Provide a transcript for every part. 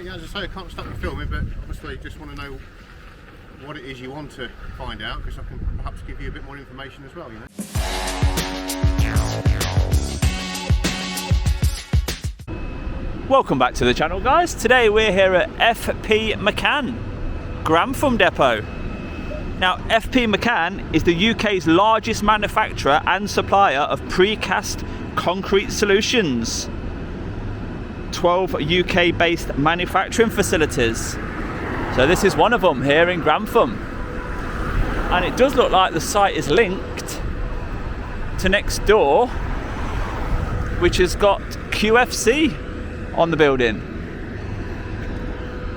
yeah, as I say, I can't stop the filming, but obviously just want to know what it is you want to find out, because I can perhaps give you a bit more information as well, you know. Welcome back to the channel, guys. Today we're here at FP McCann, Grantham depot. Now, FP McCann is the UK's largest manufacturer and supplier of precast concrete solutions. 12 UK-based manufacturing facilities. So this is one of them here in Grantham. And it does look like the site is linked to next door, which has got QFC on the building.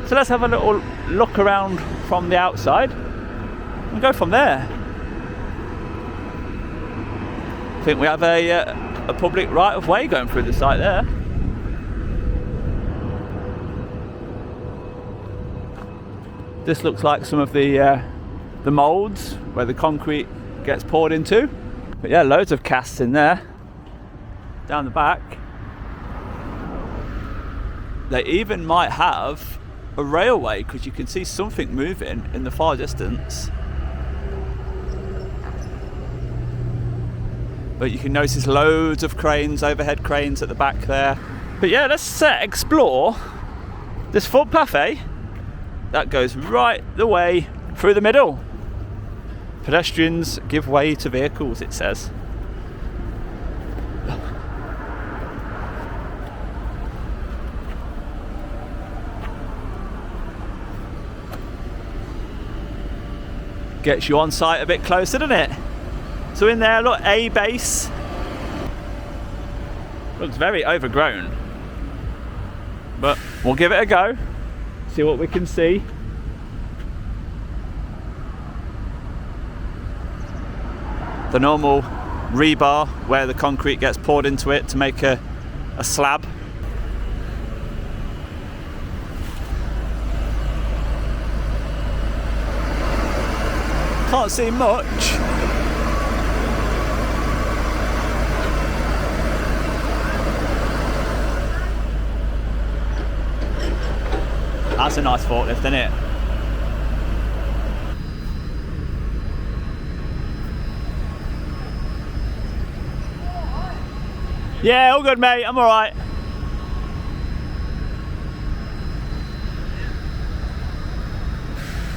So let's have a little look around from the outside and go from there. I think we have a public right of way going through the site there. This looks like some of the moulds where the concrete gets poured into. But yeah, loads of casts in there. Down the back. They even might have a railway, because you can see something moving in the far distance. But you can notice loads of cranes, overhead cranes at the back there. But yeah, let's explore this footpath, that goes right the way through the middle. Pedestrians give way to vehicles, it says. Gets you on site a bit closer, doesn't it? So in there, look, A base. Looks very overgrown. But we'll give it a go. See what we can see. The normal rebar where the concrete gets poured into it to make a slab. Can't see much. That's a nice forklift, isn't it? Yeah, all good, mate. I'm all right.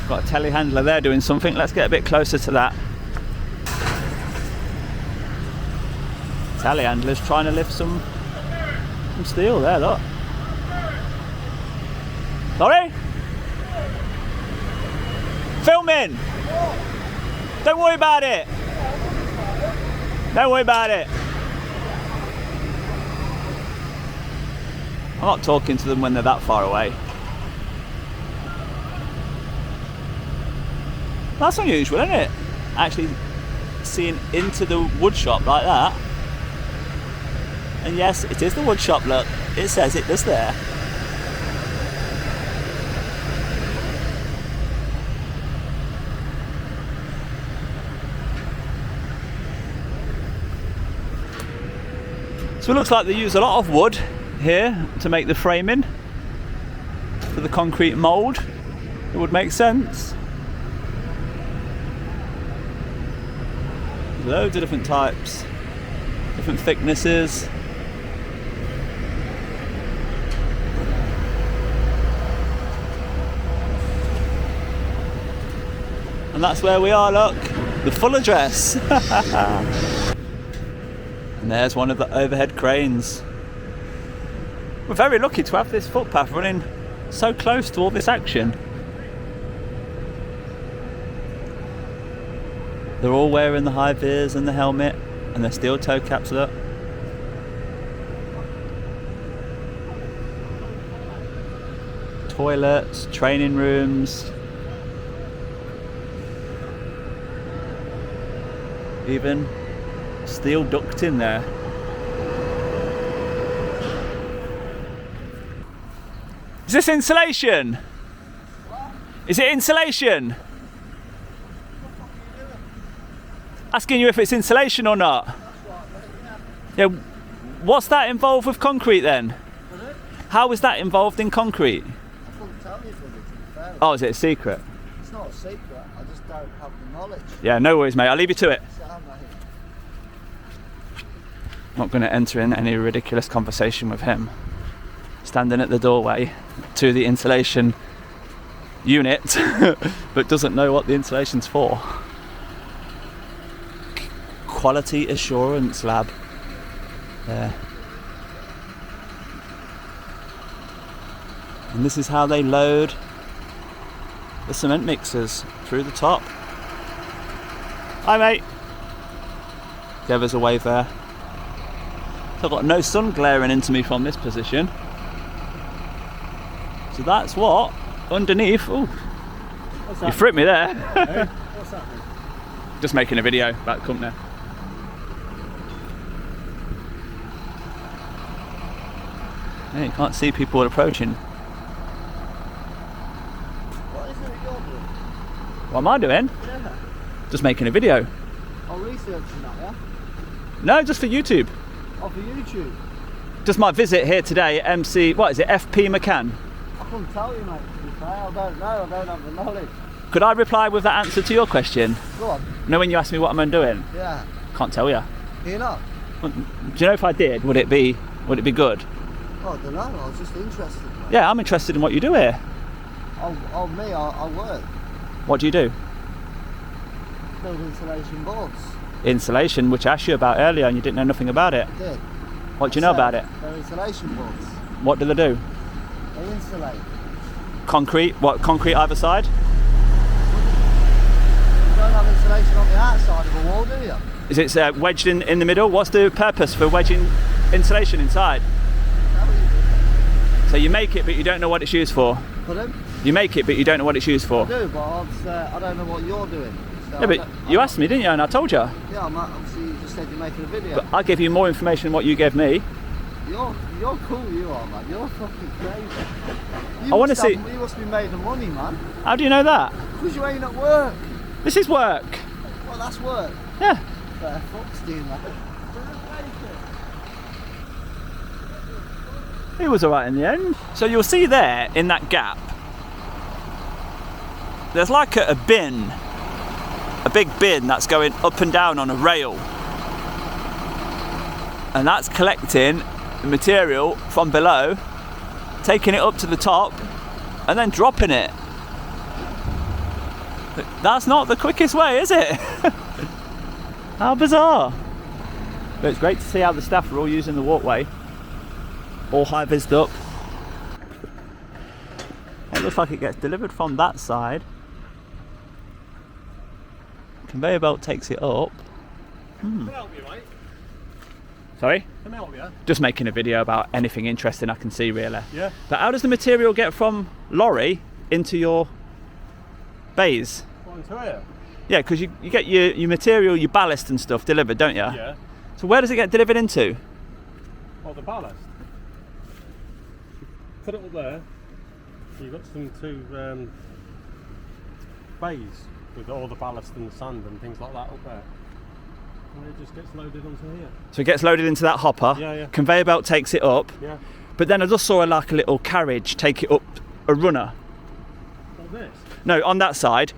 Got a telehandler there doing something. Let's get a bit closer to that. Telehandler's trying to lift some steel there, look. Sorry? Filming! Don't worry about it! Don't worry about it! I'm not talking to them when they're that far away. That's unusual, isn't it? Actually seeing into the wood shop like that. And yes, it is the wood shop, look. It says it does there. So it looks like they use a lot of wood here to make the framing for the concrete mould. It would make sense. Loads of different types, different thicknesses. And that's where we are, look, the full address. And there's one of the overhead cranes. We're very lucky to have this footpath running so close to all this action. They're all wearing the high vis and the helmet and their steel toe caps, look. Toilets, training rooms. Even steel ducting there. Is this insulation? Is it insulation? Asking you if it's insulation or not. Yeah, what's that involved with concrete then? How is that involved in concrete? tell you, buddy, to be fair. Oh, is it a secret? It's not a secret, I just don't have the knowledge. Yeah, no worries, mate. I'll leave you to it. Sound, mate. Not going to enter in any ridiculous conversation with him. Standing at the doorway to the insulation unit, but doesn't know what the insulation's for. Quality assurance lab. There. And this is how they load the cement mixers through the top. Hi, mate. Gave us a wave there. So I've got no sun glaring into me from this position. So that's what underneath. Ooh, you fripped me there. Hey, what's happening? Just making a video about the company. Yeah, you can't see people approaching. What is it you're doing? What am I doing? Yeah. Just making a video. I'm researching that, yeah? No, just for YouTube. Oh, for YouTube? Just my visit here today at MC, what is it, FP McCann? I couldn't tell you, mate, to be fair. I don't know, I don't have the knowledge. Could I reply with that answer to your question? Go on. You know when you asked me what am I doing? Yeah. Can't tell you. You know? Do you know if I did, would it be good? Oh, I don't know, I was just interested, mate. Yeah, I'm interested in what you do here. Oh, me, I work. What do you do? Build insulation boards. Insulation, which I asked you about earlier and you didn't know nothing about it. I did. What do you know about it? They're insulation boards. What do they do? They insulate. Concrete? What, concrete either side? You don't have insulation on the outside of a wall, do you? Is it wedged in the middle? What's the purpose for wedging insulation inside? So you make it but you don't know what it's used for? Pardon? You make it but you don't know what it's used for? I do, but I don't know what you're doing. So Yeah, but you asked me, didn't you? And I told you. Yeah, obviously you just said you're making a video. But I gave you more information than what you gave me. You're cool, you are, man. You're fucking crazy. I wanna see- You must be made of money, man. How do you know that? Because you ain't at work. This is work. Well, that's work. Yeah. Fair fucks doing that. He was alright in the end. So you'll see there, in that gap, there's like a bin, a big bin that's going up and down on a rail. And that's collecting the material from below, taking it up to the top, and then dropping it. That's not the quickest way, is it? How bizarre. But it's great to see how the staff are all using the walkway. All high-vised up. It looks like it gets delivered from that side. Conveyor belt takes it up. Can I help you, mate? Sorry? Can I help you? Just making a video about anything interesting I can see, really. Yeah. But how does the material get from lorry into your bays? Well, into here? Yeah, because you get your material, your ballast and stuff delivered, don't you? Yeah. So where does it get delivered into? Well, the ballast. Put it up there. You've got some two bays with all the ballast and the sand and things like that up there. And it just gets loaded onto here. So it gets loaded into that hopper. Yeah, yeah. Conveyor belt takes it up. Yeah. But then I just saw like a little carriage take it up a runner. Like this? No, on that side,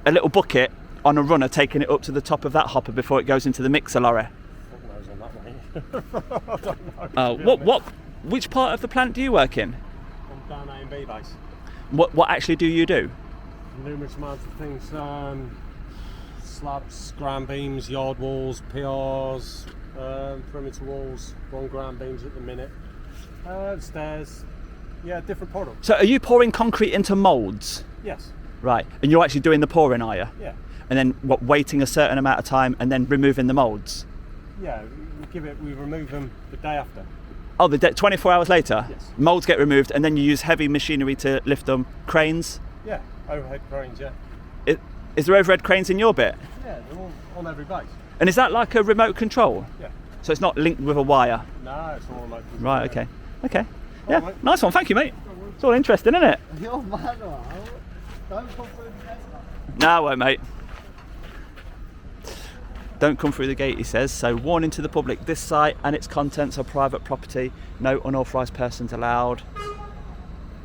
a little bucket on a runner taking it up to the top of that hopper before it goes into the mixer lorry. Fuck knows on that, mate. I don't know. Which part of the plant do you work in? I'm down A and B base. What actually do you do? Numerous amounts of things. Slabs, ground beams, yard walls, PRs, perimeter walls, one ground beams at the minute. Stairs. Yeah, different products. So are you pouring concrete into moulds? Yes. Right, and you're actually doing the pouring, are you? Yeah. And then what, waiting a certain amount of time and then removing the moulds? Yeah, we remove them the day after. Oh, 24 hours later? Yes. Moulds get removed and then you use heavy machinery to lift them. Cranes? Yeah, overhead cranes, yeah. Is there overhead cranes in your bit? Yeah, they're all on every base. And is that like a remote control? Yeah. So it's not linked with a wire? No, it's all remote control. Right, okay. Okay. All Yeah, right. nice one, thank you, mate. It's all interesting, isn't it? You're mad, man. Don't come through the gate, man. No, I won't, mate. Don't come through the gate, he says. So, warning to the public, this site and its contents are private property. No unauthorised persons allowed.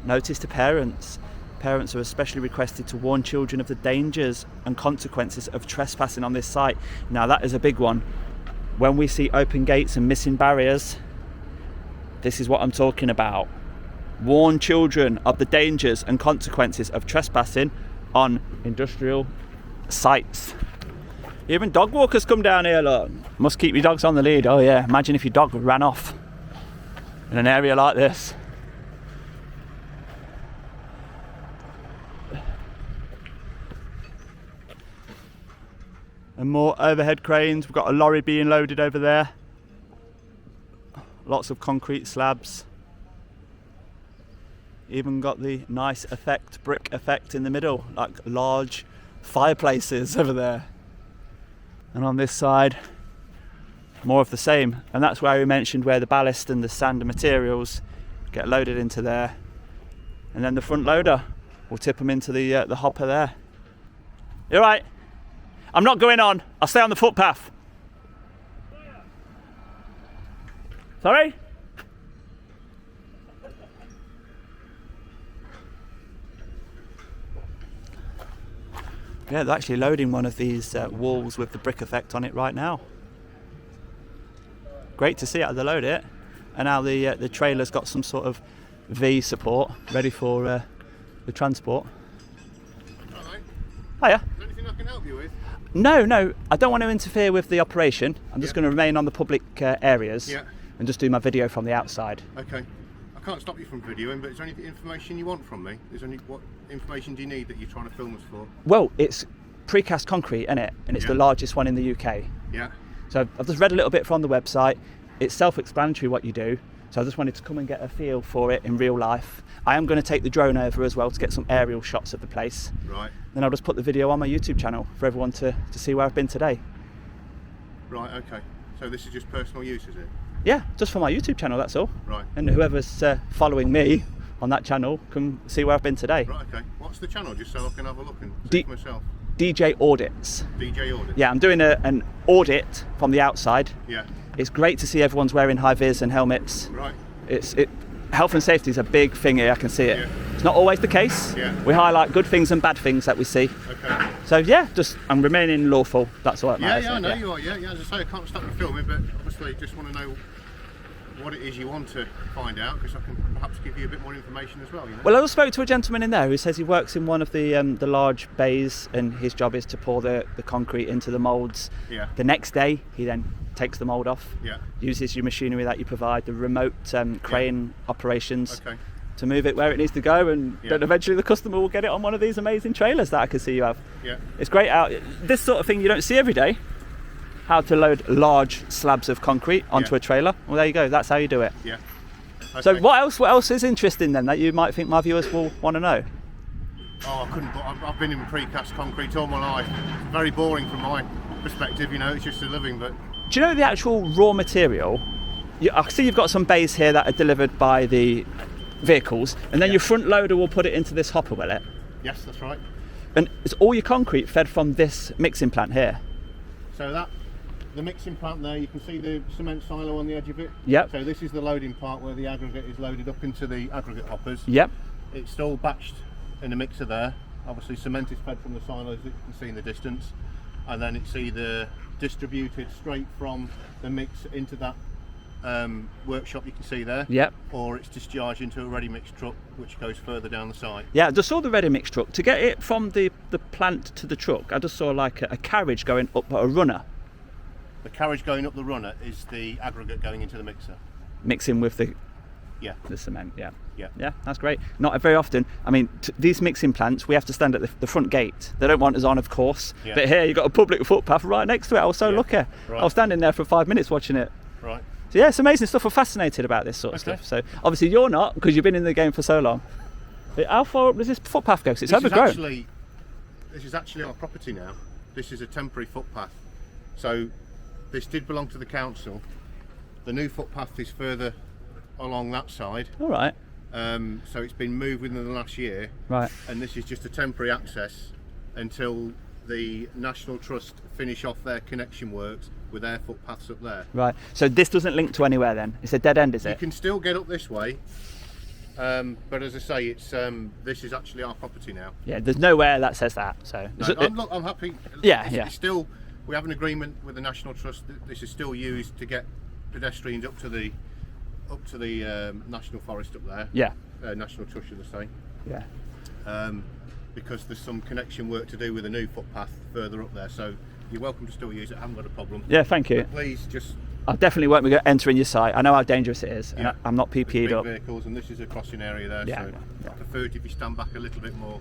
Notice to parents. Parents are especially requested to warn children of the dangers and consequences of trespassing on this site. Now that is a big one. When we see open gates and missing barriers, this is what I'm talking about. Warn children of the dangers and consequences of trespassing on industrial sites. Even dog walkers come down here, look. Must keep your dogs on the lead. Oh yeah, imagine if your dog ran off in an area like this. And more overhead cranes. We've got a lorry being loaded over there. Lots of concrete slabs. Even got the nice effect, brick effect in the middle, like large fireplaces over there. And on this side, more of the same. And that's where we mentioned where the ballast and the sand and materials get loaded into there. And then the front loader will tip them into the hopper there. You all right? I'm not going on. I'll stay on the footpath. Sorry? Yeah, they're actually loading one of these walls with the brick effect on it right now. Great to see how they load it. And now the trailer's got some sort of V support ready for the transport. Hello. Hiya. Is there anything I can help you with? No, I don't want to interfere with the operation. I'm just going to remain on the public areas and just do my video from the outside. Okay. I can't stop you from videoing, but is there any information you want from me? What information do you need that you're trying to film us for? Well, it's precast concrete, isn't it? And it's the largest one in the UK. Yeah. So I've just read a little bit from the website. It's self-explanatory what you do. So I just wanted to come and get a feel for it in real life. I am going to take the drone over as well to get some aerial shots of the place. Right. Then I'll just put the video on my YouTube channel for everyone to see where I've been today. Right, okay. So this is just personal use, is it? Yeah, just for my YouTube channel, that's all. Right. And whoever's following me on that channel can see where I've been today. Right, okay. What's the channel, just so I can have a look and see for myself? djaudits. djaudits? Yeah, I'm doing an audit from the outside. Yeah. It's great to see everyone's wearing high vis and helmets. Right. Health and safety is a big thing here, I can see it. Yeah. It's not always the case. Yeah. We highlight good things and bad things that we see. Okay. So yeah, I'm remaining lawful, that's all that matters. Yeah, I know you are, yeah. As I say, I can't stop you filming, but obviously just want to know what it is you want to find out, because I can perhaps give you a bit more information as well, you know? Well, I just spoke to a gentleman in there who says he works in one of the large bays, and his job is to pour the concrete into the moulds. Yeah. The next day, he then takes the mould off, Yeah. uses your machinery that you provide, the remote crane operations, Okay. to move it where it needs to go, and then eventually the customer will get it on one of these amazing trailers that I can see you have. Yeah. It's great out. This sort of thing you don't see every day. How to load large slabs of concrete onto a trailer. Well, there you go. That's how you do it. Yeah. Okay. So what else is interesting then that you might think my viewers will want to know? Oh, I couldn't. I've been in precast concrete all my life. It's very boring from my perspective, you know. It's just a living, but. Do you know the actual raw material? I see you've got some bays here that are delivered by the vehicles, and then your front loader will put it into this hopper, will it? Yes, that's right. And it's all your concrete fed from this mixing plant here? So the mixing plant there, you can see the cement silo on the edge of it. Yep. So this is the loading part where the aggregate is loaded up into the aggregate hoppers. Yep. It's all batched in a mixer there. Obviously cement is fed from the silos that you can see in the distance, and then it's either distributed straight from the mix into that workshop you can see there. Yep. Or it's discharged into a ready mix truck which goes further down the site. Yeah, I just saw the ready mix truck. To get it from the plant to the truck, I just saw like a carriage going up a runner. The carriage going up the runner is the aggregate going into the mixer. Mixing with the cement, yeah, that's great. Not very often. I mean, these mixing plants, we have to stand at the front gate. They don't want us on, of course, but here you've got a public footpath right next to it. I was so lucky. Right. I was standing there for 5 minutes watching it. Right. So yeah, it's amazing stuff. I'm fascinated about this sort of stuff. So obviously you're not, because you've been in the game for so long. How far up does this footpath go? 'Cause it's overgrown. This is actually our property now. This is a temporary footpath. So this did belong to the council. The new footpath is further along that side. All right. So it's been moved within the last year. Right. And this is just a temporary access until the National Trust finish off their connection works with their footpaths up there. Right. So this doesn't link to anywhere then? It's a dead end, is it? You can still get up this way, But as I say, it's this is actually our property now. Yeah, there's nowhere that says that. So No, I'm happy. Yeah, It's still, we have an agreement with the National Trust that this is still used to get pedestrians up to the National Forest up there. Yeah. National Trust, should I say? Yeah. Because there's some connection work to do with a new footpath further up there. So you're welcome to still use it. I haven't got a problem. Yeah, thank you. But please just. I definitely won't be entering your site. I know how dangerous it is, Yeah. and I'm not PP'd big up. vehicles, and this is a crossing area there. Yeah, So yeah. I prefer it if you stand back a little bit more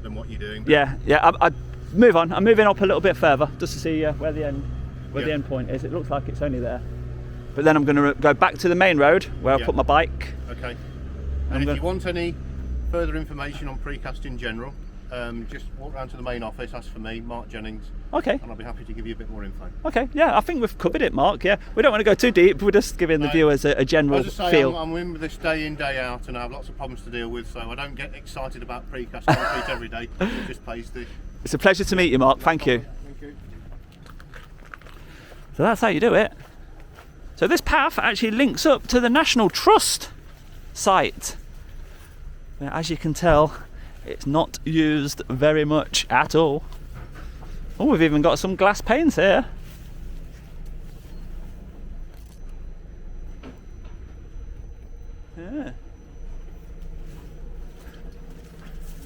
than what you're doing. Yeah, yeah. I move on. I'm moving up a little bit further just to see where the end point is. It looks like it's only there, but then I'm going to go back to the main road where I put my bike. Okay. And if you want any further information on precast in general, just walk round to the main office, ask for me, Mark Jennings. Okay. And I'll be happy to give you a bit more info. Okay, yeah, I think we've covered it, Mark. Yeah, we don't want to go too deep. We're just giving the viewers a general As I say, feel. I'm in with this day in, day out, and I have lots of problems to deal with, so I don't get excited about precast concrete every day. It just pays the. It's a pleasure to meet you, Mark. Thank you. Thank you. So that's how you do it. So this path actually links up to the National Trust site. Now, as you can tell, it's not used very much at all. Oh, we've even got some glass panes here. Yeah.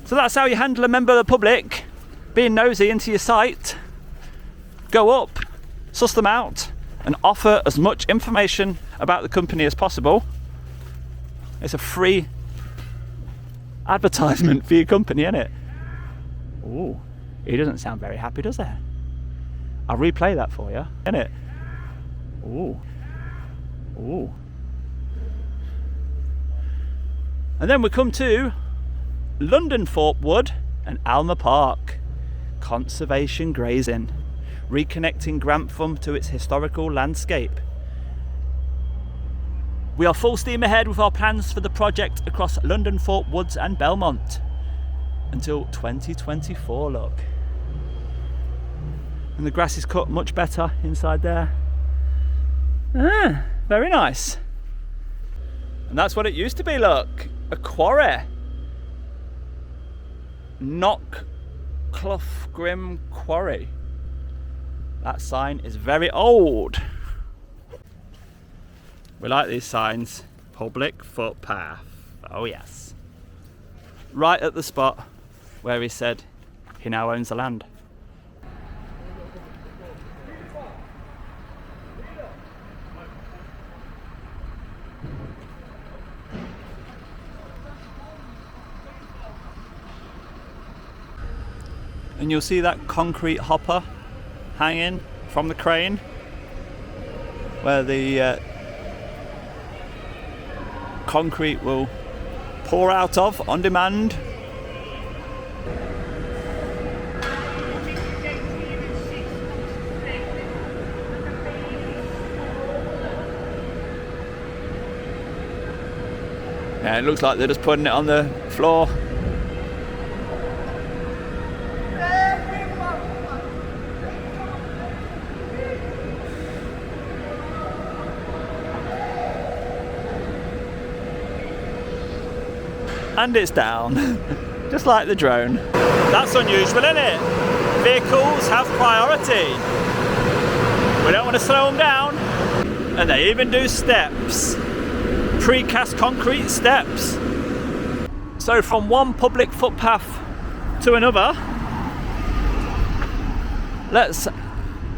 So that's how you handle a member of the public being nosy into your site. Go up, suss them out, and offer as much information about the company as possible. It's a free advertisement for your company, isn't it? Ooh, he doesn't sound very happy, does he? I'll replay that for you, innit? Ooh. Ooh. And then we come to London Thorpe Wood and Alma Park. Conservation grazing. Reconnecting Grantham to its historical landscape. We are full steam ahead with our plans for the project across London Thorpe Woods and Belmont until 2024, look. And the grass is cut much better inside there. Ah, very nice. And that's what it used to be, look. A quarry. Knockclough Quarry. That sign is very old. We like these signs. Public footpath. Oh yes. Right at the spot where he said he now owns the land. And you'll see that concrete hopper hanging from the crane where the concrete will pour out of on demand. Yeah, it looks like they're just putting it on the floor. And it's down, just like the drone. That's unusual, isn't it? Vehicles have priority. We don't want to slow them down. And they even do steps. Precast concrete steps. So from one public footpath to another, let's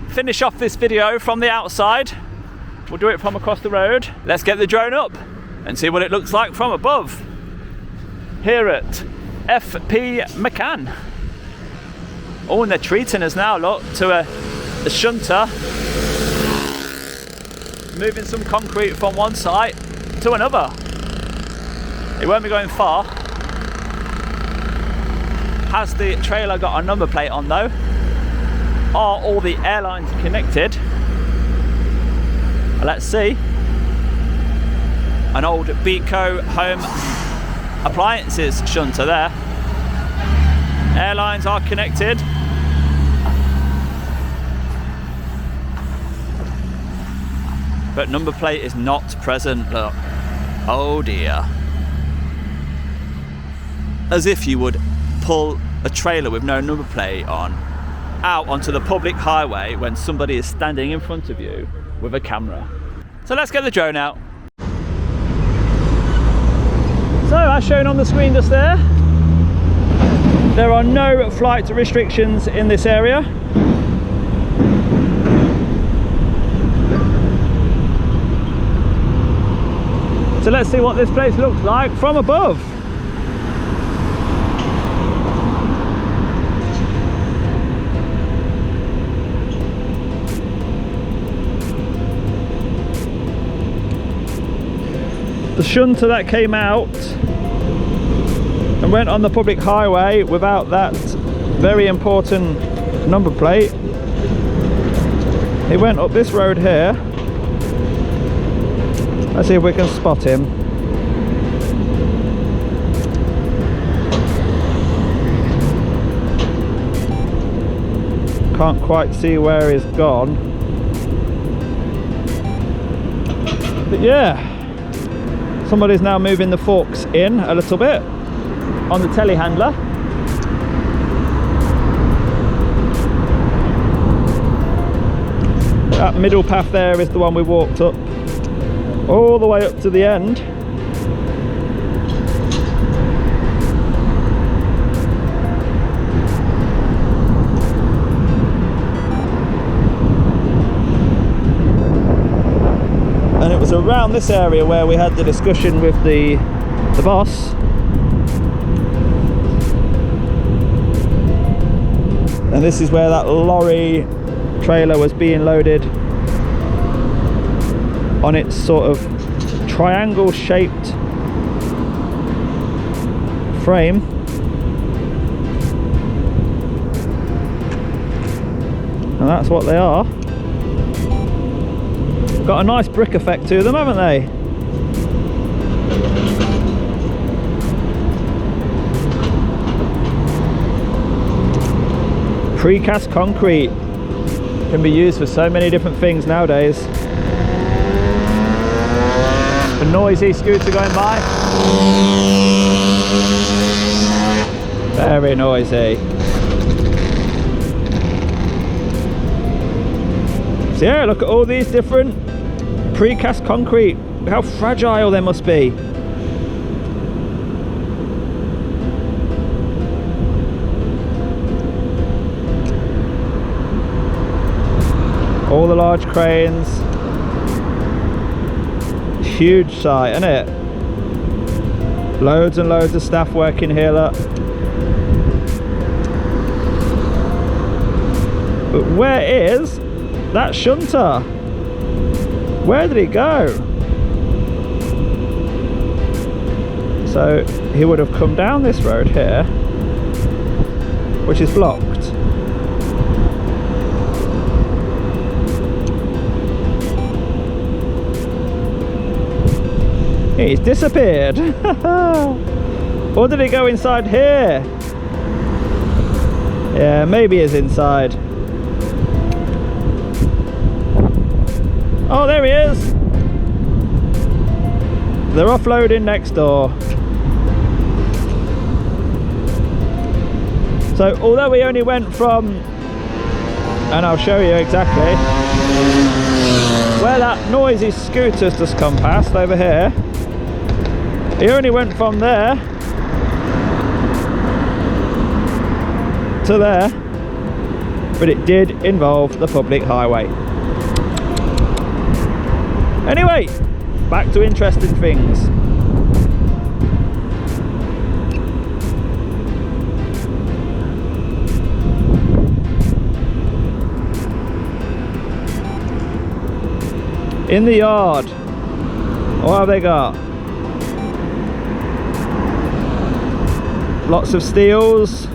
finish off this video from the outside. We'll do it from across the road. Let's get the drone up and see what it looks like from above. Here at FP McCann. Oh, and they're treating us now, look, to a shunter. Moving some concrete from one site to another. It won't be going far. Has the trailer got a number plate on though? Are all the airlines connected? Let's see. An old Beco home appliances shunter there. Airlines are connected. But number plate is not present, look. Oh dear. as if you would pull a trailer with no number plate on out onto the public highway when somebody is standing in front of you with a camera. So let's get the drone out. So as shown on the screen just there are no flight restrictions in this area. So let's see what this place looks like from above. The shunter that came out and went on the public highway without that very important number plate, he went up this road here. Let's see if we can spot him. Can't quite see where he's gone. But yeah, somebody's now moving the forks in a little bit on the telehandler. That middle path there is the one we walked up all the way up to the end. And it was around this area where we had the discussion with the boss. And this is where that lorry trailer was being loaded on its sort of triangle shaped frame. And that's what they are. Got a nice brick effect to them, haven't they? Precast concrete can be used for so many different things nowadays. A noisy scooter going by. Very noisy. So yeah, look at all these different precast concrete. Look how fragile they must be. All the large cranes. Huge site, isn't it? Loads and loads of staff working here, look. But where is that shunter? Where did it go? So he would have come down this road here, which is blocked. He's disappeared. Or did he go inside here? Yeah, maybe he's inside. Oh, there he is. They're offloading next door. So although we only went from, and I'll show you exactly where that noisy scooter's just come past over here. He only went from there to there, but it did involve the public highway. Anyway, back to interesting things. In the yard, what have they got? Lots of steels.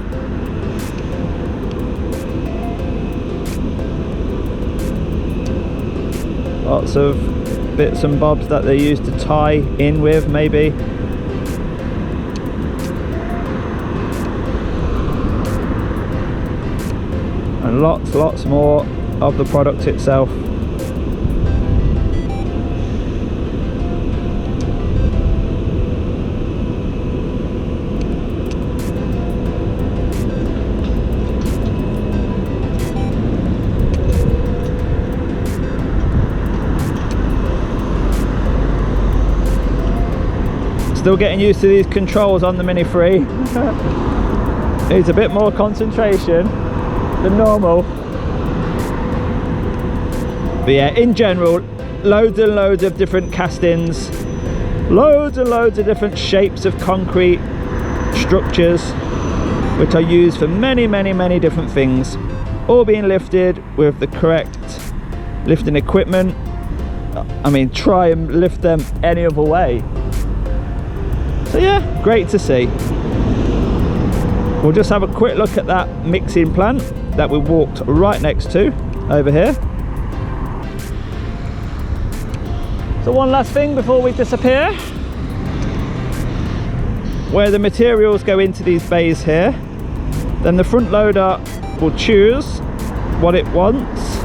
Lots of bits and bobs that they use to tie in with, maybe. And lots more of the product itself. Still getting used to these controls on the Mini 3. Needs a bit more concentration than normal. But yeah, in general, loads and loads of different castings, loads and loads of different shapes of concrete structures, which are used for many, many, many different things, all being lifted with the correct lifting equipment. I mean, try and lift them any other way. So yeah, great to see. We'll just have a quick look at that mixing plant that we walked right next to over here. So one last thing before we disappear, where the materials go into these bays here, then the front loader will choose what it wants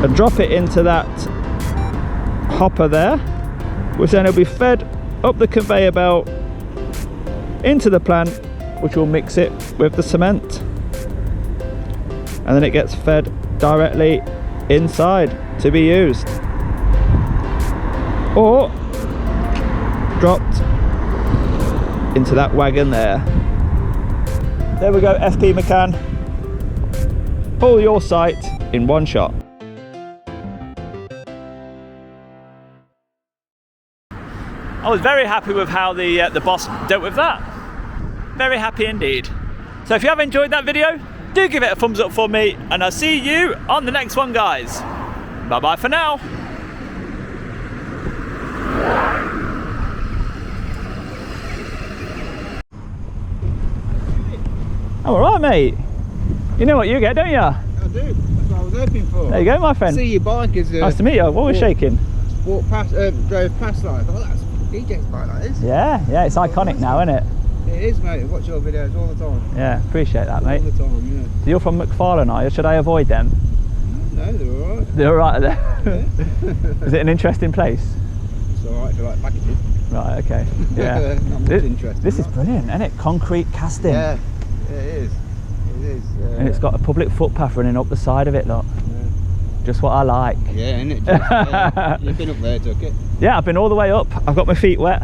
and drop it into that hopper there, which then will be fed up the conveyor belt into the plant, which will mix it with the cement, and then it gets fed directly inside to be used, or dropped into that wagon there. There we go, FP McCann. All your site in one shot. I was very happy with how the boss dealt with that. Very happy indeed. So if you have enjoyed that video, do give it a thumbs up for me, and I'll see you on the next one, guys. Bye bye for now. Oh, all right, mate. You know what you get, don't you? I do. That's what I was hoping for. There you go, my friend. See your bike is. Nice to meet you. What was shaking? Walked past, drove past like. Oh, that's DJ's bike, that is. Yeah, it's iconic now, isn't it? It is, mate. I watch your videos all the time. Yeah, appreciate that, mate. All the time, yeah. So you're from McFarlane, are you? Should I avoid them? No, they're all right. They're all right there. Yeah. Is it an interesting place? It's all right if you like packaging. Right, okay. Yeah. Not much interesting. This is brilliant, isn't it? Concrete casting. Yeah, it is. It is. And it's got a public footpath running up the side of it, look. Yeah. Just what I like. Yeah, isn't it? Yeah. You've been up there, took it. Yeah, I've been all the way up. I've got my feet wet.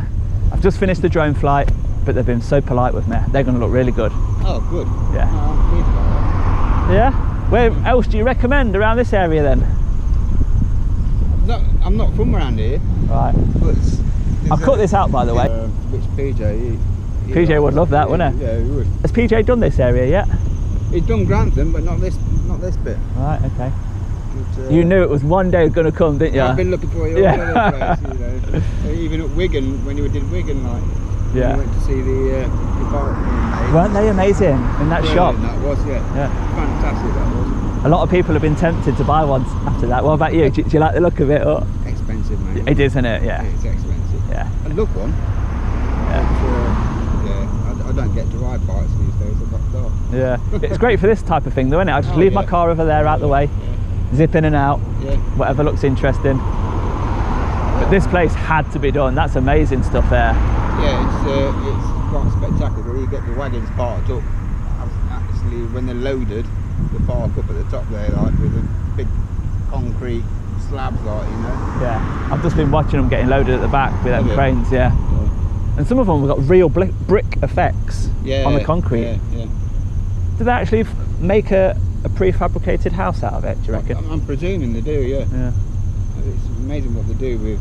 I've just finished the drone flight, but they've been so polite with me. They're going to look really good. Oh, good. Yeah. Oh, I'm pleased about that. Yeah? Where else do you recommend around this area then? I'm not from around here. Right. But I've cut this out, by the way. Which PJ? PJ would love that, wouldn't he? Yeah, he would. Has PJ done this area yet? He's done Grantham, but not this bit. Right, okay. But, You knew it was one day going to come, didn't you? I've been looking for you all Yeah. over the place, you know. Even at Wigan, when you did Wigan, like, Yeah. you went to see the bar. Weren't they amazing in that shop? That was, yeah. Fantastic, that was. A lot of people have been tempted to buy one after that. What about you? Do you like the look of it? Or? Expensive, mate. It is, isn't it? Yeah. It's expensive. Yeah. I love one. Yeah. But, I don't get to ride bikes these days. I've got dark. Yeah. It's great for this type of thing, though, isn't it? I just leave my car over there out the way, zip in and out, whatever looks interesting. But this place had to be done. That's amazing stuff there. Yeah, it's quite spectacular. You get the wagons parked up. Actually, when they're loaded, they park up at the top there, like with a big concrete slabs, like, you know. Yeah, I've just been watching them getting loaded at the back with them cranes. Yeah. And some of them have got real brick effects on the concrete. Yeah. Do they actually make a prefabricated house out of it, do you reckon? I'm presuming they do, yeah. It's amazing what they do with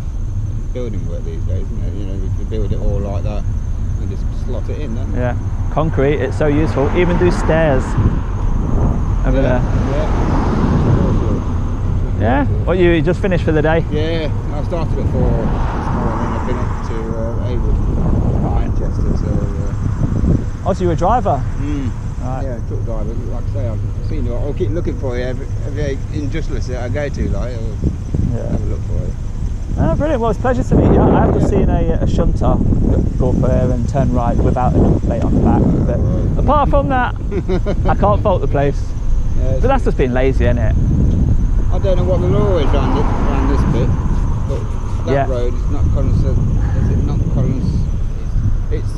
building work these days, isn't it? You know, if they build it all like that and just slot it in, don't they? Yeah, concrete, it's so useful. Even do stairs over there. Yeah? What, you just finished for the day? Yeah, I started at 4 this morning. I've been up to Haywood, Manchester, so... Oh, so you're a driver? Right. Yeah, truck driver. Like I say, I've seen you. I'll keep looking for you every industrialist that I go to, like, I'll have a look for you. Oh, brilliant. Well, it's a pleasure to meet you. I have just seen a shunter go up here and turn right without a number plate on the back. But apart from that, I can't fault the place. Yeah, but that's just being lazy, isn't it? I don't know what the law is around this bit, but that road is not Collins. Is it not Collins? It's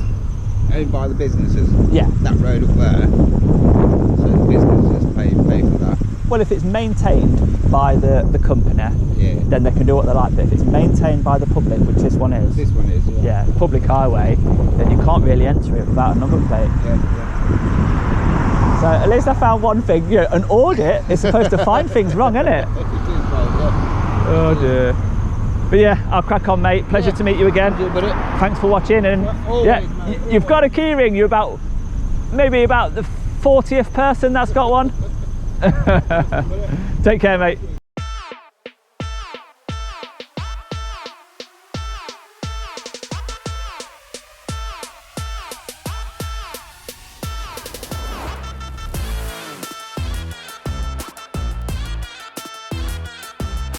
owned by the businesses. Yeah. That road up there. So the businesses pay for that. Well, if it's maintained by the company, then they can do what they like. But if it's maintained by the public, which this one is, yeah. yeah, public highway, then you can't really enter it without a number plate. So at least I found one thing. You know, an audit is supposed to find things wrong, isn't it? Oh dear. But yeah, I'll crack on, mate. Pleasure to meet you again. Thanks for watching, and yeah, you've got a key ring. You're about maybe about the 40th person that's got one. Take care, mate.